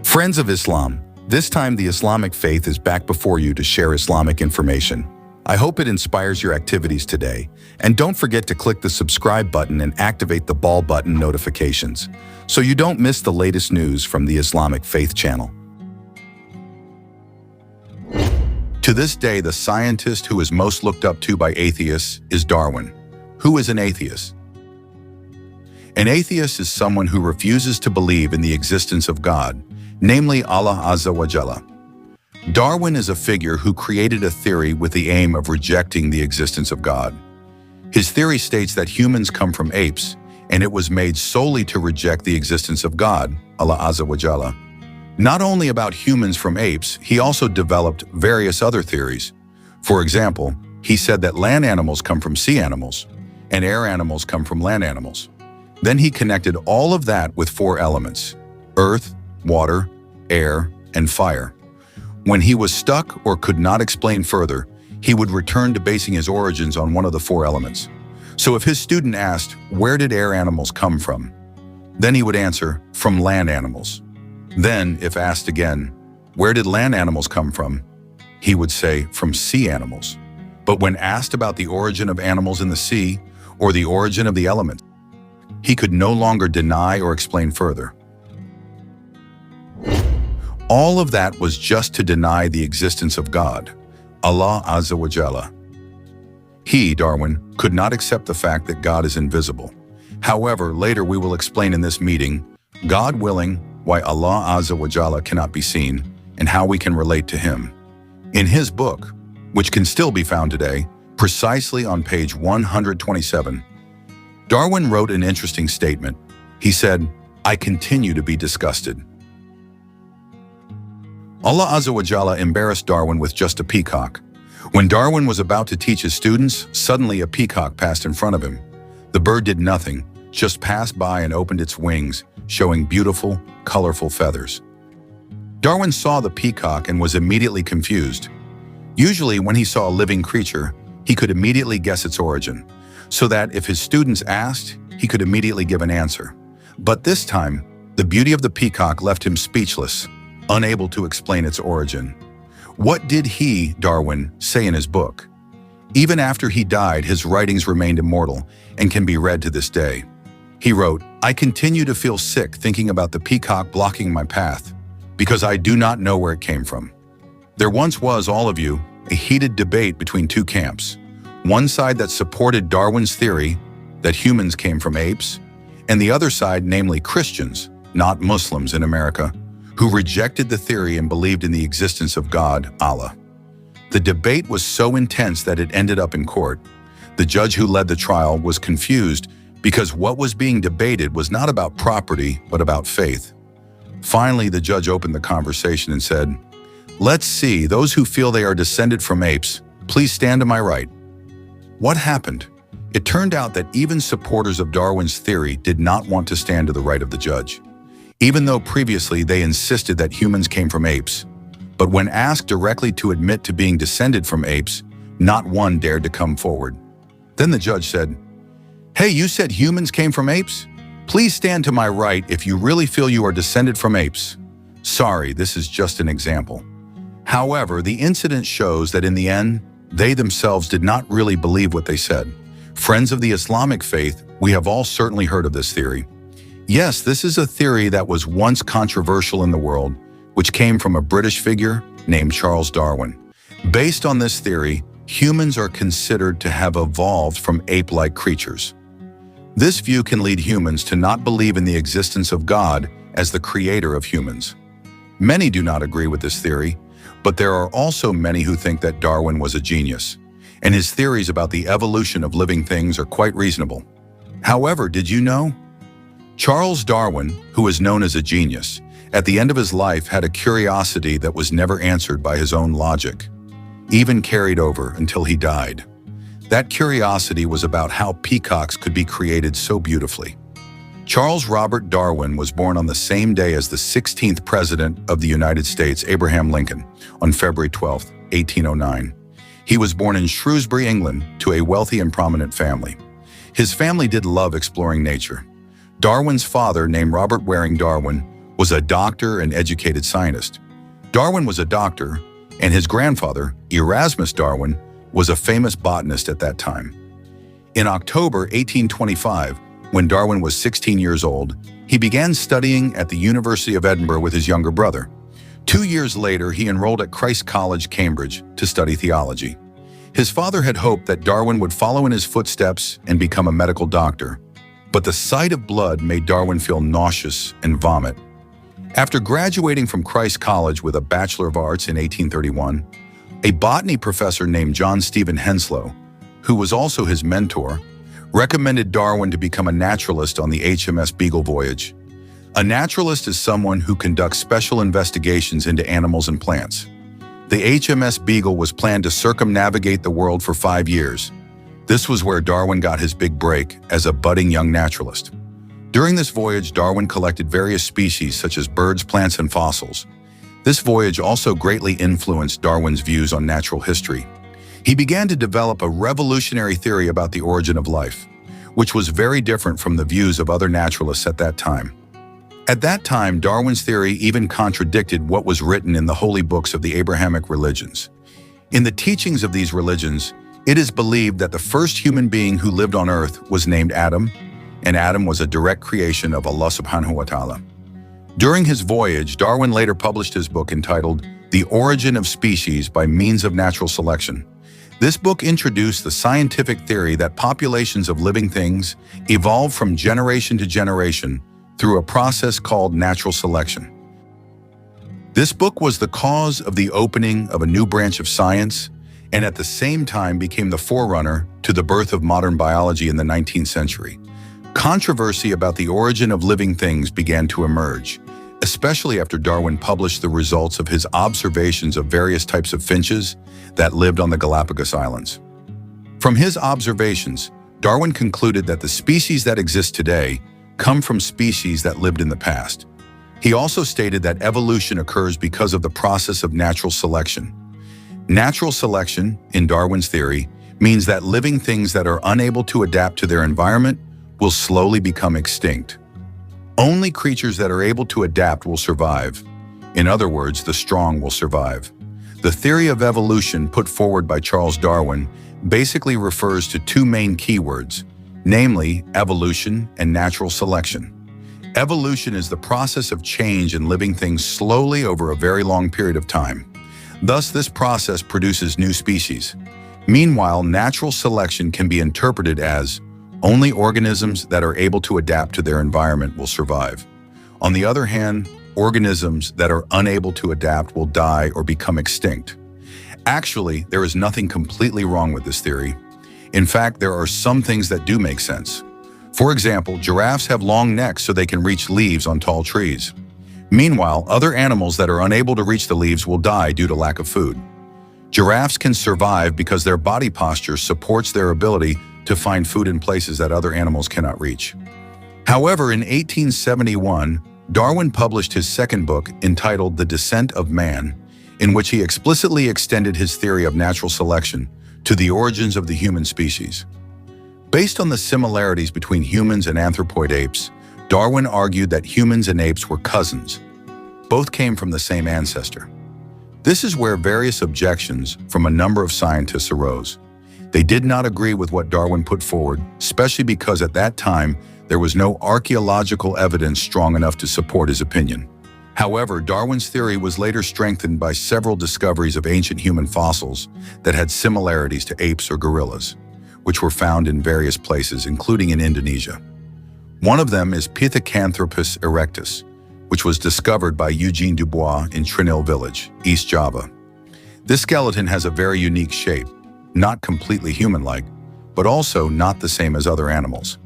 Friends of Islam, this time the Islamic faith is back before you to share Islamic information. I hope it inspires your activities today, and don't forget to click the subscribe button and activate the bell button notifications so you don't miss the latest news from the Islamic Faith channel. To this day, the scientist who is most looked up to by atheists is Darwin. Who is an atheist? An atheist is someone who refuses to believe in the existence of God, namely Allah Azza wa Jalla. Darwin is a figure who created a theory with the aim of rejecting the existence of God. His theory states that humans come from apes, and it was made solely to reject the existence of God, Allah Azza wa Jalla. Not only about humans from apes, he also developed various other theories. For example, he said that land animals come from sea animals, and air animals come from land animals. Then he connected all of that with 4 elements: earth, water, air, and fire. When he was stuck or could not explain further, he would return to basing his origins on one of the 4 elements. So if his student asked, where did air animals come from? Then he would answer, from land animals. Then, if asked again, where did land animals come from? He would say, from sea animals. But when asked about the origin of animals in the sea or the origin of the elements, he could no longer deny or explain further. All of that was just to deny the existence of God, Allah Azza wa Jalla. He, Darwin, could not accept the fact that God is invisible. However, later we will explain in this meeting, God willing, why Allah Azza wa Jalla cannot be seen and how we can relate to Him. In his book, which can still be found today, precisely on page 127, Darwin wrote an interesting statement. He said, "I continue to be disgusted." Allah Azza wa Jalla embarrassed Darwin with just a peacock. When Darwin was about to teach his students, suddenly a peacock passed in front of him. The bird did nothing, just passed by and opened its wings, showing beautiful, colorful feathers. Darwin saw the peacock and was immediately confused. Usually, when he saw a living creature, he could immediately guess its origin, so that if his students asked, he could immediately give an answer. But this time, the beauty of the peacock left him speechless, unable to explain its origin. What did he, Darwin, say in his book? Even after he died, his writings remained immortal and can be read to this day. He wrote, "I continue to feel sick thinking about the peacock blocking my path, because I do not know where it came from." There once was, all of you, a heated debate between 2 camps. One side that supported Darwin's theory that humans came from apes, and the other side, namely Christians, not Muslims in America, who rejected the theory and believed in the existence of God, Allah. The debate was so intense that it ended up in court. The judge who led the trial was confused because what was being debated was not about property, but about faith. Finally, the judge opened the conversation and said, "Let's see, those who feel they are descended from apes, please stand to my right." What happened? It turned out that even supporters of Darwin's theory did not want to stand to the right of the judge, even though previously they insisted that humans came from apes. But when asked directly to admit to being descended from apes, not one dared to come forward. Then the judge said, "Hey, you said humans came from apes? Please stand to my right if you really feel you are descended from apes." Sorry, this is just an example. However, the incident shows that in the end, they themselves did not really believe what they said. Friends of the Islamic faith, we have all certainly heard of this theory. Yes, this is a theory that was once controversial in the world, which came from a British figure named Charles Darwin. Based on this theory, humans are considered to have evolved from ape-like creatures. This view can lead humans to not believe in the existence of God as the creator of humans. Many do not agree with this theory, but there are also many who think that Darwin was a genius, and his theories about the evolution of living things are quite reasonable. However, did you know? Charles Darwin, who is known as a genius, at the end of his life had a curiosity that was never answered by his own logic, even carried over until he died. That curiosity was about how peacocks could be created so beautifully. Charles Robert Darwin was born on the same day as the 16th President of the United States, Abraham Lincoln, on February 12, 1809. He was born in Shrewsbury, England, to a wealthy and prominent family. His family did love exploring nature. Darwin's father, named Robert Waring Darwin, was a doctor and educated scientist. Darwin was a doctor, and his grandfather, Erasmus Darwin, was a famous botanist at that time. In October 1825, when Darwin was 16 years old, he began studying at the University of Edinburgh with his younger brother. 2 years later, he enrolled at Christ's College, Cambridge, to study theology. His father had hoped that Darwin would follow in his footsteps and become a medical doctor, but the sight of blood made Darwin feel nauseous and vomit. After graduating from Christ's College with a Bachelor of Arts in 1831, a botany professor named John Stephen Henslow, who was also his mentor, recommended Darwin to become a naturalist on the HMS Beagle voyage. A naturalist is someone who conducts special investigations into animals and plants. The HMS Beagle was planned to circumnavigate the world for 5 years. This was where Darwin got his big break as a budding young naturalist. During this voyage, Darwin collected various species such as birds, plants, and fossils. This voyage also greatly influenced Darwin's views on natural history. He began to develop a revolutionary theory about the origin of life, which was very different from the views of other naturalists at that time. At that time, Darwin's theory even contradicted what was written in the holy books of the Abrahamic religions. In the teachings of these religions, it is believed that the first human being who lived on earth was named Adam, and Adam was a direct creation of Allah subhanahu wa ta'ala. During his voyage, Darwin later published his book entitled The Origin of Species by Means of Natural Selection. This book introduced the scientific theory that populations of living things evolve from generation to generation through a process called natural selection. This book was the cause of the opening of a new branch of science, and at the same time became the forerunner to the birth of modern biology in the 19th century. Controversy about the origin of living things began to emerge, especially after Darwin published the results of his observations of various types of finches that lived on the Galapagos Islands. From his observations, Darwin concluded that the species that exist today come from species that lived in the past. He also stated that evolution occurs because of the process of natural selection. Natural selection, in Darwin's theory, means that living things that are unable to adapt to their environment will slowly become extinct. Only creatures that are able to adapt will survive. In other words, the strong will survive. The theory of evolution put forward by Charles Darwin basically refers to two main keywords, namely evolution and natural selection. Evolution is the process of change in living things slowly over a very long period of time. Thus, this process produces new species. Meanwhile, natural selection can be interpreted as only organisms that are able to adapt to their environment will survive. On the other hand, organisms that are unable to adapt will die or become extinct. Actually, there is nothing completely wrong with this theory. In fact, there are some things that do make sense. For example, giraffes have long necks so they can reach leaves on tall trees. Meanwhile, other animals that are unable to reach the leaves will die due to lack of food. Giraffes can survive because their body posture supports their ability to find food in places that other animals cannot reach. However, in 1871, Darwin published his second book entitled The Descent of Man, in which he explicitly extended his theory of natural selection to the origins of the human species. Based on the similarities between humans and anthropoid apes, Darwin argued that humans and apes were cousins. Both came from the same ancestor. This is where various objections from a number of scientists arose. They did not agree with what Darwin put forward, especially because at that time, there was no archaeological evidence strong enough to support his opinion. However, Darwin's theory was later strengthened by several discoveries of ancient human fossils that had similarities to apes or gorillas, which were found in various places, including in Indonesia. One of them is Pithecanthropus erectus, which was discovered by Eugene Dubois in Trinil village, East Java. This skeleton has a very unique shape, not completely human-like, but also not the same as other animals.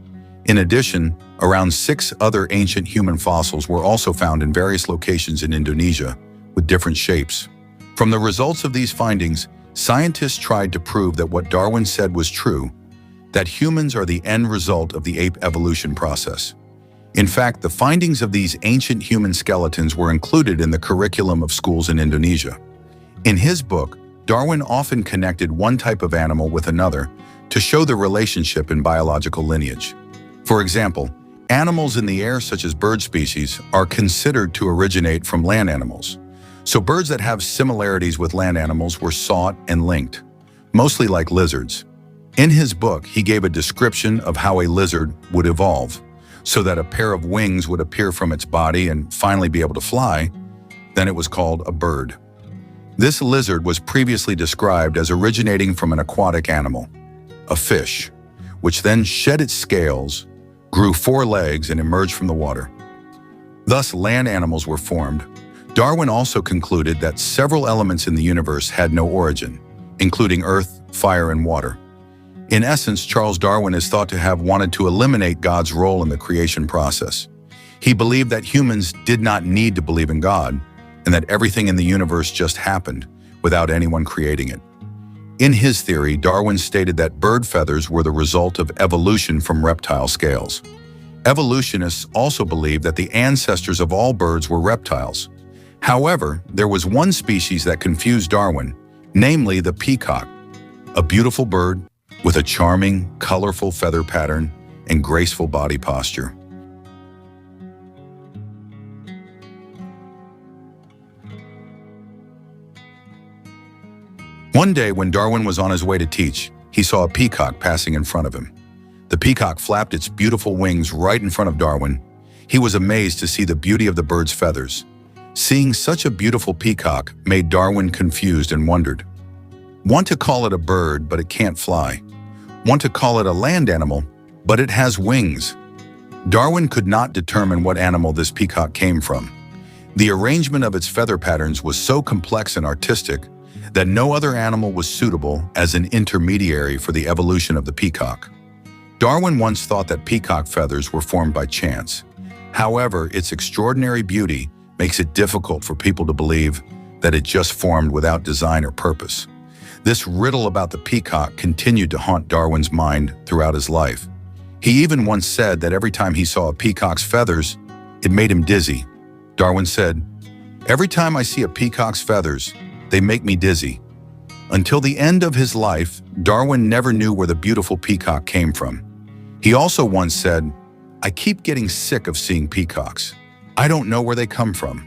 In addition, around 6 other ancient human fossils were also found in various locations in Indonesia with different shapes. From the results of these findings, scientists tried to prove that what Darwin said was true, that humans are the end result of the ape evolution process. In fact, the findings of these ancient human skeletons were included in the curriculum of schools in Indonesia. In his book, Darwin often connected one type of animal with another to show the relationship in biological lineage. For example, Animals in the air, such as bird species, are considered to originate from land animals. So birds that have similarities with land animals were sought and linked, mostly like lizards. In his book, he gave a description of how a lizard would evolve, so that a pair of wings would appear from its body and finally be able to fly. Then it was called a bird. This lizard was previously described as originating from an aquatic animal, a fish, which then shed its scales, grew 4 legs, and emerged from the water. Thus, land animals were formed. Darwin also concluded that several elements in the universe had no origin, including earth, fire, and water. In essence, Charles Darwin is thought to have wanted to eliminate God's role in the creation process. He believed that humans did not need to believe in God, and that everything in the universe just happened without anyone creating it. In his theory, Darwin stated that bird feathers were the result of evolution from reptile scales. Evolutionists also believe that the ancestors of all birds were reptiles. However, there was one species that confused Darwin, namely the peacock, a beautiful bird with a charming, colorful feather pattern and graceful body posture. One day when Darwin was on his way to teach, he saw a peacock passing in front of him. The peacock flapped its beautiful wings right in front of Darwin. He was amazed to see the beauty of the bird's feathers. Seeing such a beautiful peacock made Darwin confused and wondered. Want to call it a bird, but it can't fly. Want to call it a land animal, but it has wings. Darwin could not determine what animal this peacock came from. The arrangement of its feather patterns was so complex and artistic that no other animal was suitable as an intermediary for the evolution of the peacock. Darwin once thought that peacock feathers were formed by chance. However, its extraordinary beauty makes it difficult for people to believe that it just formed without design or purpose. This riddle about the peacock continued to haunt Darwin's mind throughout his life. He even once said that every time he saw a peacock's feathers, it made him dizzy. Darwin said, "Every time I see a peacock's feathers, they make me dizzy." Until the end of his life, Darwin never knew where the beautiful peacock came from. He also once said, "I keep getting sick of seeing peacocks. I don't know where they come from."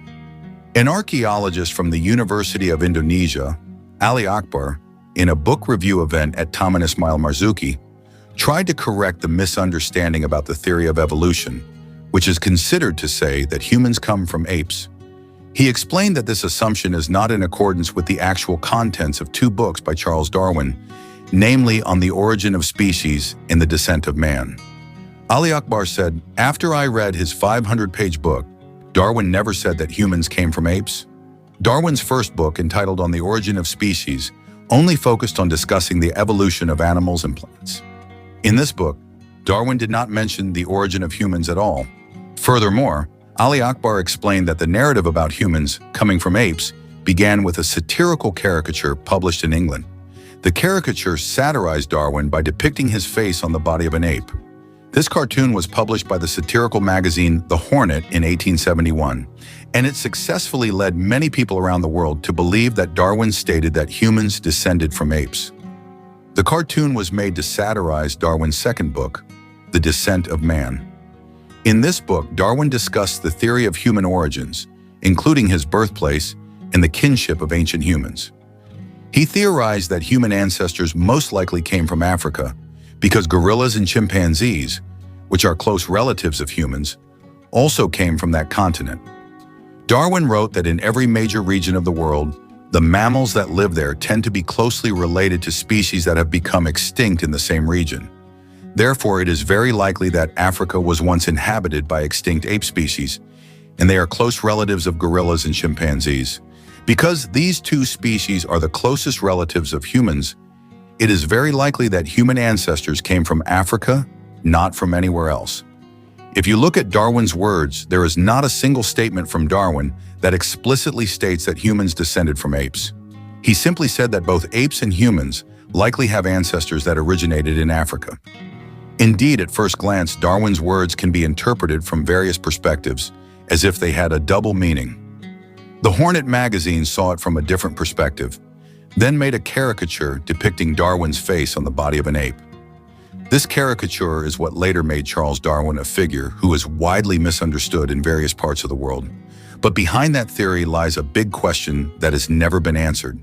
An archaeologist from the University of Indonesia, Ali Akbar, in a book review event at Taman Ismail Marzuki, tried to correct the misunderstanding about the theory of evolution, which is considered to say that humans come from apes. He explained that this assumption is not in accordance with the actual contents of 2 books by Charles Darwin, namely On the Origin of Species and The Descent of Man. Ali Akbar said, "After I read his 500-page book, Darwin never said that humans came from apes." Darwin's first book, entitled On the Origin of Species, only focused on discussing the evolution of animals and plants. In this book, Darwin did not mention the origin of humans at all. Furthermore, Ali Akbar explained that the narrative about humans coming from apes began with a satirical caricature published in England. The caricature satirized Darwin by depicting his face on the body of an ape. This cartoon was published by the satirical magazine The Hornet in 1871, and it successfully led many people around the world to believe that Darwin stated that humans descended from apes. The cartoon was made to satirize Darwin's second book, The Descent of Man. In this book, Darwin discussed the theory of human origins, including his birthplace and the kinship of ancient humans. He theorized that human ancestors most likely came from Africa because gorillas and chimpanzees, which are close relatives of humans, also came from that continent. Darwin wrote that in every major region of the world, the mammals that live there tend to be closely related to species that have become extinct in the same region. Therefore, it is very likely that Africa was once inhabited by extinct ape species, and they are close relatives of gorillas and chimpanzees. Because these 2 species are the closest relatives of humans, it is very likely that human ancestors came from Africa, not from anywhere else. If you look at Darwin's words, there is not a single statement from Darwin that explicitly states that humans descended from apes. He simply said that both apes and humans likely have ancestors that originated in Africa. Indeed, at first glance, Darwin's words can be interpreted from various perspectives, as if they had a double meaning. The Hornet magazine saw it from a different perspective, then made a caricature depicting Darwin's face on the body of an ape. This caricature is what later made Charles Darwin a figure who is widely misunderstood in various parts of the world. But behind that theory lies a big question that has never been answered.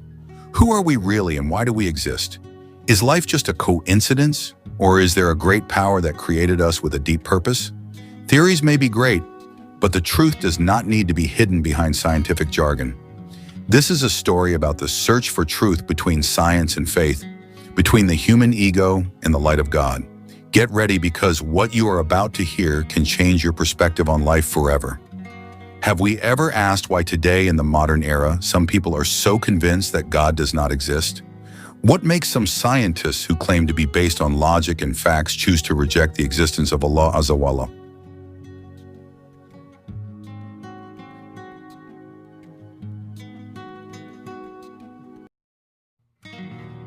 Who are we really and why do we exist? Is life just a coincidence, or is there a great power that created us with a deep purpose? Theories may be great, but the truth does not need to be hidden behind scientific jargon. This is a story about the search for truth between science and faith, between the human ego and the light of God. Get ready, because what you are about to hear can change your perspective on life forever. Have we ever asked why today in the modern era some people are so convinced that God does not exist? What makes some scientists who claim to be based on logic and facts choose to reject the existence of Allah Azza?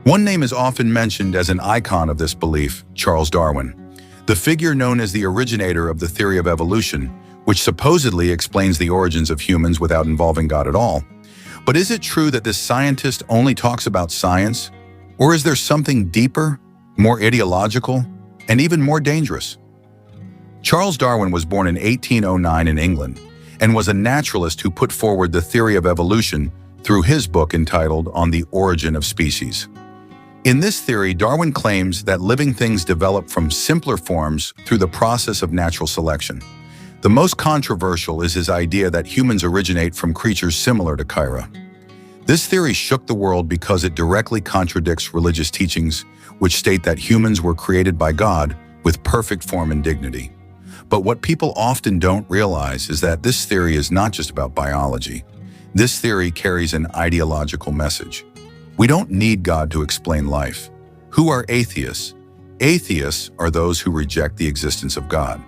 One name is often mentioned as an icon of this belief: Charles Darwin, the figure known as the originator of the theory of evolution, which supposedly explains the origins of humans without involving God at all. But is it true that this scientist only talks about science? Or is there something deeper, more ideological, and even more dangerous? Charles Darwin was born in 1809 in England and was a naturalist who put forward the theory of evolution through his book entitled On the Origin of Species. In this theory, Darwin claims that living things develop from simpler forms through the process of natural selection. The most controversial is his idea that humans originate from creatures similar to Kyra. This theory shook the world because it directly contradicts religious teachings, which state that humans were created by God with perfect form and dignity. But what people often don't realize is that this theory is not just about biology. This theory carries an ideological message. We don't need God to explain life. Who are atheists? Atheists are those who reject the existence of God.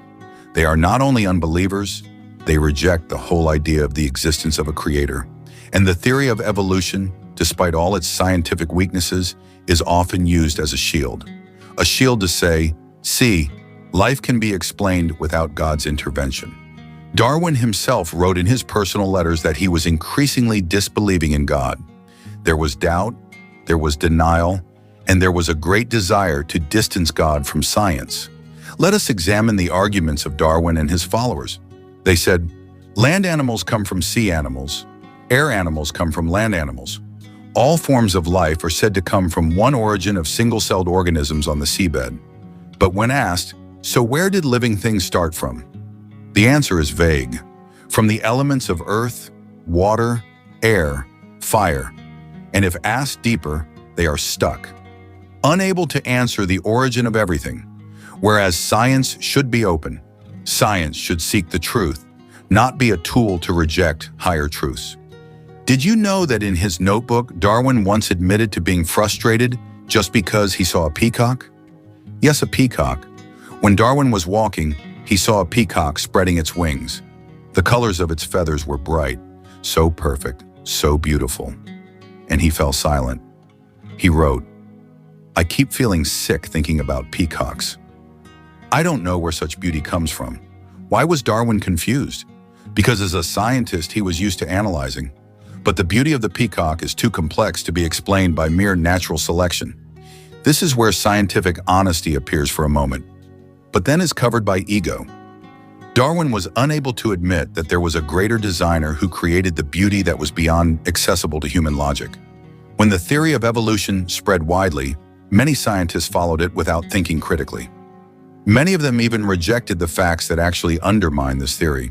They are not only unbelievers, they reject the whole idea of the existence of a creator. And the theory of evolution, despite all its scientific weaknesses, is often used as a shield. A shield to say, see, life can be explained without God's intervention. Darwin himself wrote in his personal letters that he was increasingly disbelieving in God. There was doubt, there was denial, and there was a great desire to distance God from science. Let us examine the arguments of Darwin and his followers. They said, land animals come from sea animals. Air animals come from land animals. All forms of life are said to come from one origin of single-celled organisms on the seabed. But when asked, so where did living things start from? The answer is vague. From the elements of earth, water, air, fire. And if asked deeper, they are stuck, unable to answer the origin of everything. Whereas science should be open. Science should seek the truth, not be a tool to reject higher truths. Did you know that in his notebook, Darwin once admitted to being frustrated just because he saw a peacock? Yes, a peacock. When Darwin was walking, he saw a peacock spreading its wings. The colors of its feathers were bright, so perfect, so beautiful. And he fell silent. He wrote, I keep feeling sick thinking about peacocks. I don't know where such beauty comes from. Why was Darwin confused? Because as a scientist, he was used to analyzing. But the beauty of the peacock is too complex to be explained by mere natural selection. This is where scientific honesty appears for a moment, but then is covered by ego. Darwin was unable to admit that there was a greater designer who created the beauty that was beyond accessible to human logic. When the theory of evolution spread widely, many scientists followed it without thinking critically. Many of them even rejected the facts that actually undermine this theory.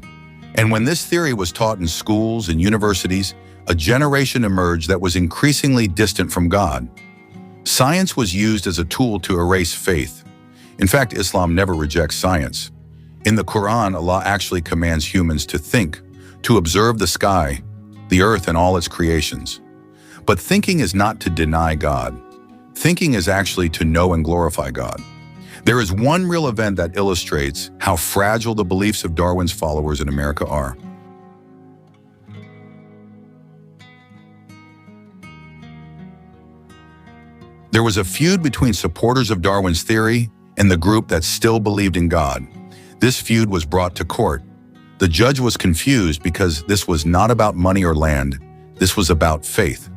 And when this theory was taught in schools and universities, a generation emerged that was increasingly distant from God. Science was used as a tool to erase faith. In fact, Islam never rejects science. In the Quran, Allah actually commands humans to think, to observe the sky, the earth, and all its creations. But thinking is not to deny God. Thinking is actually to know and glorify God. There is one real event that illustrates how fragile the beliefs of Darwin's followers in America are. There was a feud between supporters of Darwin's theory and the group that still believed in God. This feud was brought to court. The judge was confused because this was not about money or land. This was about faith.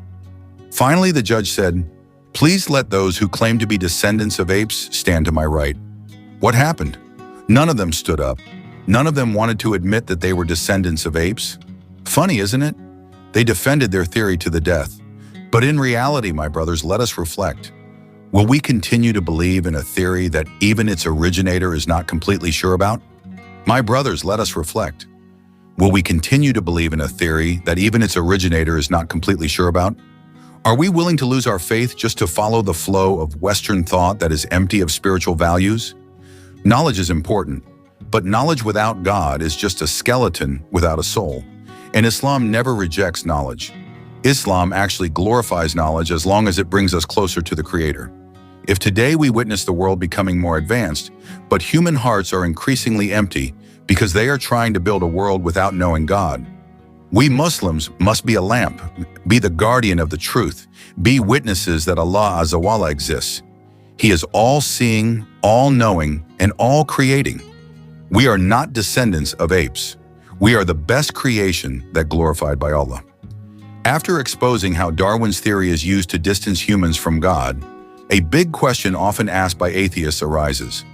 Finally, the judge said, Please let those who claim to be descendants of apes stand to my right. What happened? None of them stood up. None of them wanted to admit that they were descendants of apes. Funny, isn't it? They defended their theory to the death. But in reality, my brothers, let us reflect. Will we continue to believe in a theory that even its originator is not completely sure about? My brothers, let us reflect. Will we continue to believe in a theory that even its originator is not completely sure about? Are we willing to lose our faith just to follow the flow of Western thought that is empty of spiritual values? Knowledge is important, but knowledge without God is just a skeleton without a soul. And Islam never rejects knowledge. Islam actually glorifies knowledge as long as it brings us closer to the Creator. If today we witness the world becoming more advanced, but human hearts are increasingly empty because they are trying to build a world without knowing God, we Muslims must be a lamp, be the guardian of the truth, be witnesses that Allah Azza exists. He is all-seeing, all-knowing, and all-creating. We are not descendants of apes. We are the best creation that glorified by Allah. After exposing how Darwin's theory is used to distance humans from God, a big question often asked by atheists arises.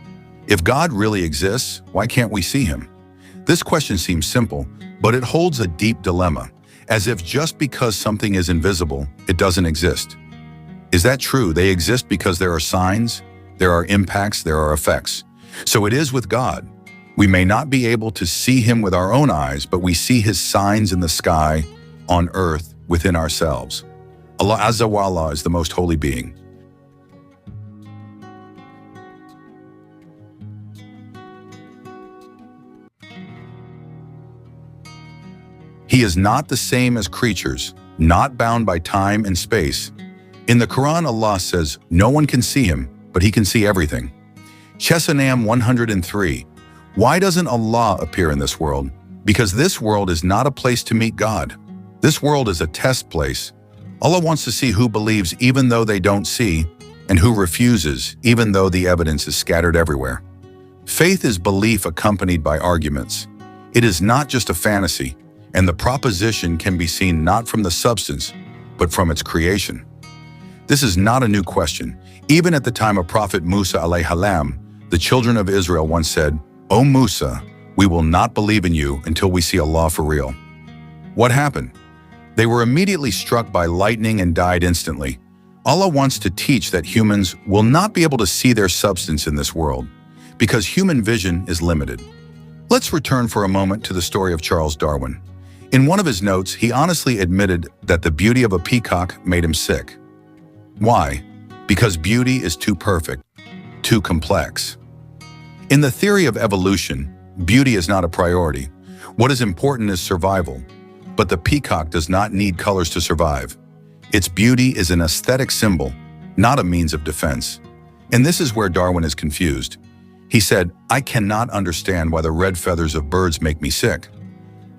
If God really exists, why can't we see him? This question seems simple, but it holds a deep dilemma, as if just because something is invisible, it doesn't exist. Is that true? They exist because there are signs, there are impacts, there are effects. So it is with God. We may not be able to see him with our own eyes, but we see his signs in the sky, on earth, within ourselves. Allah Azza is the most holy being. He is not the same as creatures, not bound by time and space. In the Quran, Allah says, no one can see him, but he can see everything. Chesanam 103. Why doesn't Allah appear in this world? Because this world is not a place to meet God. This world is a test place. Allah wants to see who believes even though they don't see, and who refuses even though the evidence is scattered everywhere. Faith is belief accompanied by arguments. It is not just a fantasy, and the proposition can be seen not from the substance, but from its creation. This is not a new question. Even at the time of Prophet Musa alayhi salam, the children of Israel once said, "O Musa, we will not believe in you until we see Allah for real." What happened? They were immediately struck by lightning and died instantly. Allah wants to teach that humans will not be able to see their substance in this world, because human vision is limited. Let's return for a moment to the story of Charles Darwin. In one of his notes, he honestly admitted that the beauty of a peacock made him sick. Why? Because beauty is too perfect, too complex. In the theory of evolution, beauty is not a priority. What is important is survival. But the peacock does not need colors to survive. Its beauty is an aesthetic symbol, not a means of defense. And this is where Darwin is confused. He said, "I cannot understand why the red feathers of birds make me sick.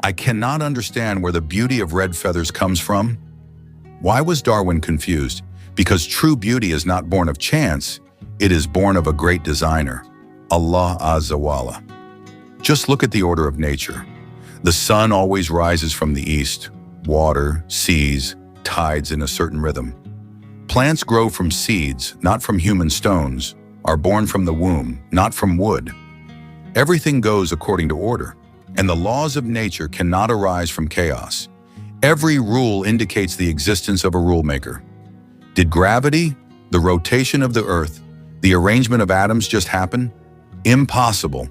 I cannot understand where the beauty of red feathers comes from." Why was Darwin confused? Because true beauty is not born of chance, it is born of a great designer, Allah Azza. Just look at the order of nature. The sun always rises from the east, water, seas, tides in a certain rhythm. Plants grow from seeds, not from human stones, are born from the womb, not from wood. Everything goes according to order, and the laws of nature cannot arise from chaos. Every rule indicates the existence of a rule maker. Did gravity, the rotation of the earth, the arrangement of atoms just happen? Impossible.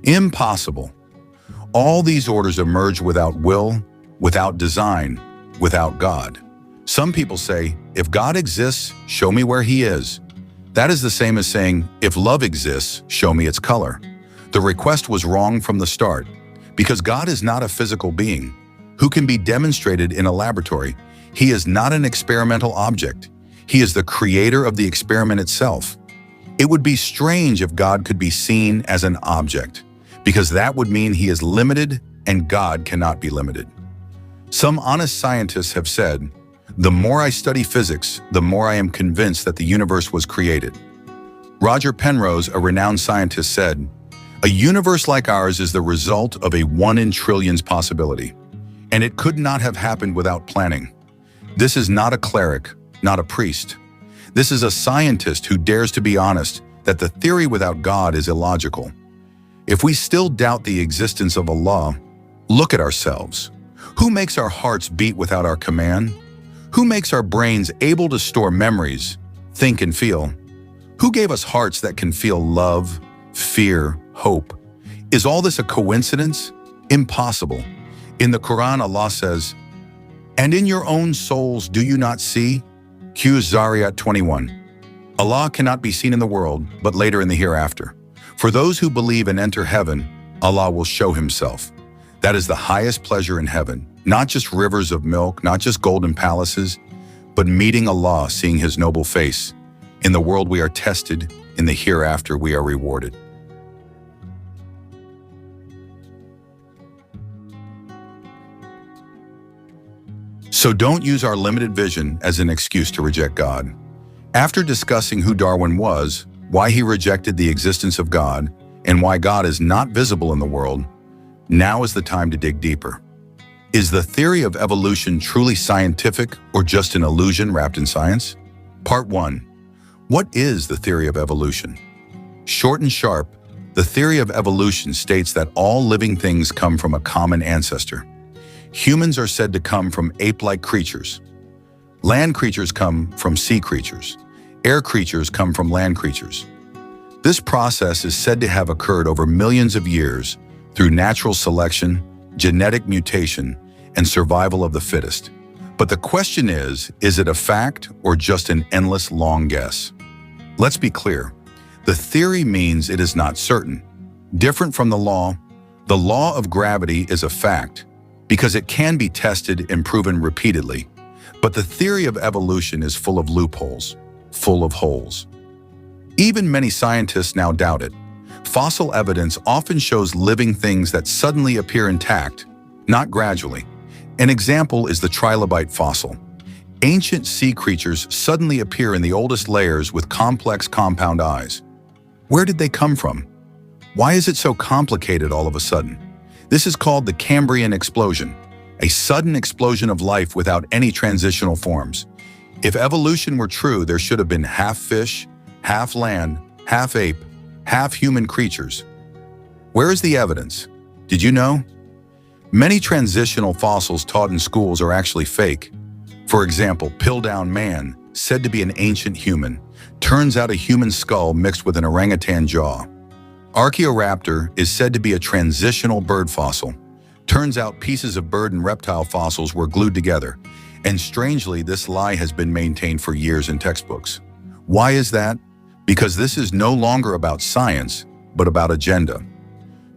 Impossible. All these orders emerge without will, without design, without God. Some people say, if God exists, show me where he is. That is the same as saying, if love exists, show me its color. The request was wrong from the start, because God is not a physical being who can be demonstrated in a laboratory. He is not an experimental object. He is the creator of the experiment itself. It would be strange if God could be seen as an object, because that would mean he is limited and God cannot be limited. Some honest scientists have said, the more I study physics, the more I am convinced that the universe was created. Roger Penrose, a renowned scientist, said, a universe like ours is the result of a 1 in trillions possibility, and it could not have happened without planning. This is not a cleric, not a priest. This is a scientist who dares to be honest that the theory without God is illogical. If we still doubt the existence of Allah, look at ourselves. Who makes our hearts beat without our command? Who makes our brains able to store memories, think and feel? Who gave us hearts that can feel love, fear, hope? Is all this a coincidence? Impossible. In the Quran, Allah says, "And in your own souls do you not see?" Zariyat 21. Allah cannot be seen in the world, but later in the hereafter. For those who believe and enter heaven, Allah will show himself. That is the highest pleasure in heaven, not just rivers of milk, not just golden palaces, but meeting Allah, seeing his noble face. In the world we are tested, in the hereafter we are rewarded. So don't use our limited vision as an excuse to reject God. After discussing who Darwin was, why he rejected the existence of God, and why God is not visible in the world, now is the time to dig deeper. Is the theory of evolution truly scientific or just an illusion wrapped in science? Part 1. What is the theory of evolution? Short and sharp, the theory of evolution states that all living things come from a common ancestor. Humans are said to come from ape-like creatures. Land creatures come from sea creatures. Air creatures come from land creatures. This process is said to have occurred over millions of years through natural selection, genetic mutation, and survival of the fittest. But the question is it a fact or just an endless long guess? Let's be clear. The theory means it is not certain. Different from the law of gravity is a fact because it can be tested and proven repeatedly. But the theory of evolution is full of loopholes, full of holes. Even many scientists now doubt it. Fossil evidence often shows living things that suddenly appear intact, not gradually. An example is the trilobite fossil. Ancient sea creatures suddenly appear in the oldest layers with complex compound eyes. Where did they come from? Why is it so complicated all of a sudden? This is called the Cambrian explosion, a sudden explosion of life without any transitional forms. If evolution were true, there should have been half fish, half land, half ape, half human creatures. Where is the evidence? Did you know? Many transitional fossils taught in schools are actually fake. For example, Piltdown Man, said to be an ancient human, turns out a human skull mixed with an orangutan jaw. Archaeoraptor is said to be a transitional bird fossil. Turns out pieces of bird and reptile fossils were glued together. And strangely, this lie has been maintained for years in textbooks. Why is that? Because this is no longer about science, but about agenda.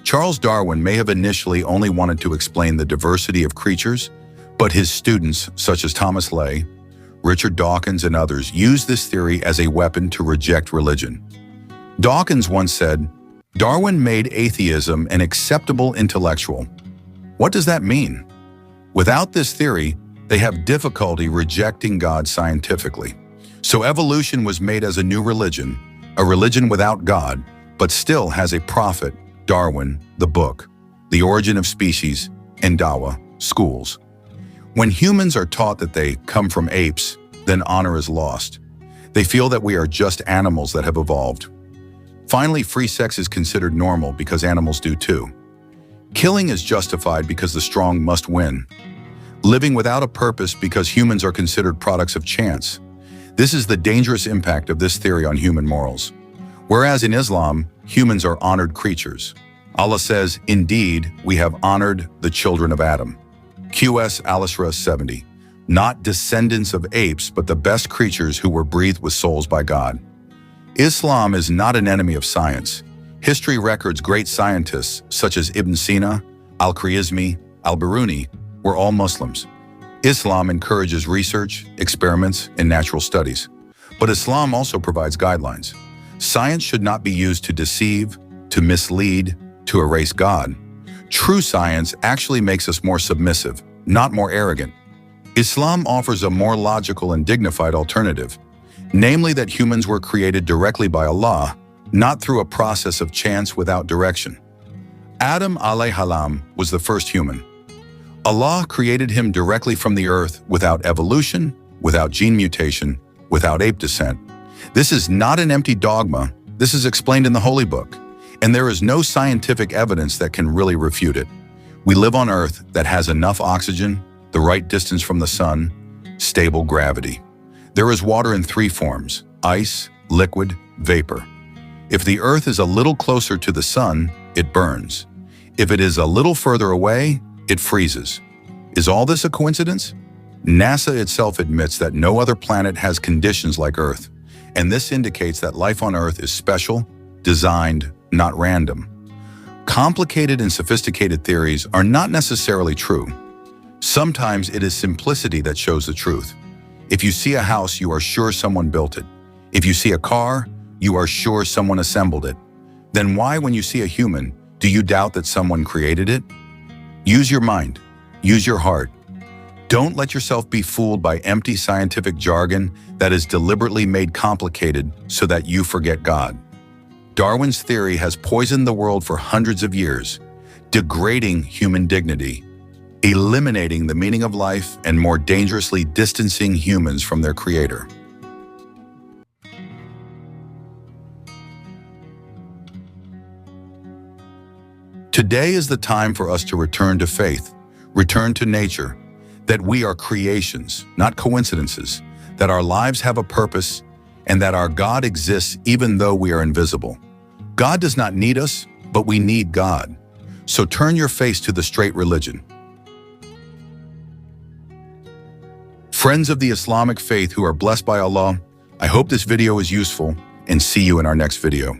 Charles Darwin may have initially only wanted to explain the diversity of creatures, but his students, such as Thomas Lay, Richard Dawkins, and others, used this theory as a weapon to reject religion. Dawkins once said, "Darwin made atheism an acceptable intellectual." What does that mean? Without this theory, they have difficulty rejecting God scientifically. So evolution was made as a new religion, a religion without God, but still has a prophet, Darwin, the book, The Origin of Species, and Dawa, schools. When humans are taught that they come from apes, then honor is lost. They feel that we are just animals that have evolved. Finally, free sex is considered normal because animals do too. Killing is justified because the strong must win. Living without a purpose because humans are considered products of chance. This is the dangerous impact of this theory on human morals. Whereas in Islam, humans are honored creatures. Allah says, "Indeed, we have honored the children of Adam." QS Al-Isra 70. Not descendants of apes, but the best creatures who were breathed with souls by God. Islam is not an enemy of science. History records great scientists such as Ibn Sina, Al-Khwarizmi, Al-Biruni were all Muslims. Islam encourages research, experiments, and natural studies. But Islam also provides guidelines. Science should not be used to deceive, to mislead, to erase God. True science actually makes us more submissive, not more arrogant. Islam offers a more logical and dignified alternative, namely that humans were created directly by Allah, not through a process of chance without direction. Adam alayhi salam was the first human. Allah created him directly from the earth without evolution, without gene mutation, without ape descent. This is not an empty dogma. This is explained in the Holy Book, and there is no scientific evidence that can really refute it. We live on Earth that has enough oxygen, the right distance from the sun, stable gravity. There is water in three forms: ice, liquid, vapor. If the Earth is a little closer to the sun, it burns. If it is a little further away, it freezes. Is all this a coincidence? NASA itself admits that no other planet has conditions like Earth, and this indicates that life on Earth is special, designed, not random. Complicated and sophisticated theories are not necessarily true. Sometimes it is simplicity that shows the truth. If you see a house, you are sure someone built it. If you see a car, you are sure someone assembled it. Then why, when you see a human, do you doubt that someone created it? Use your mind. Use your heart. Don't let yourself be fooled by empty scientific jargon that is deliberately made complicated so that you forget God. Darwin's theory has poisoned the world for hundreds of years, degrading human dignity, eliminating the meaning of life, and more dangerously distancing humans from their creator. Today is the time for us to return to faith, return to nature, that we are creations, not coincidences, that our lives have a purpose, and that our God exists even though we are invisible. God does not need us, but we need God. So turn your face to the straight religion. Friends of the Islamic faith who are blessed by Allah, I hope this video is useful, and see you in our next video.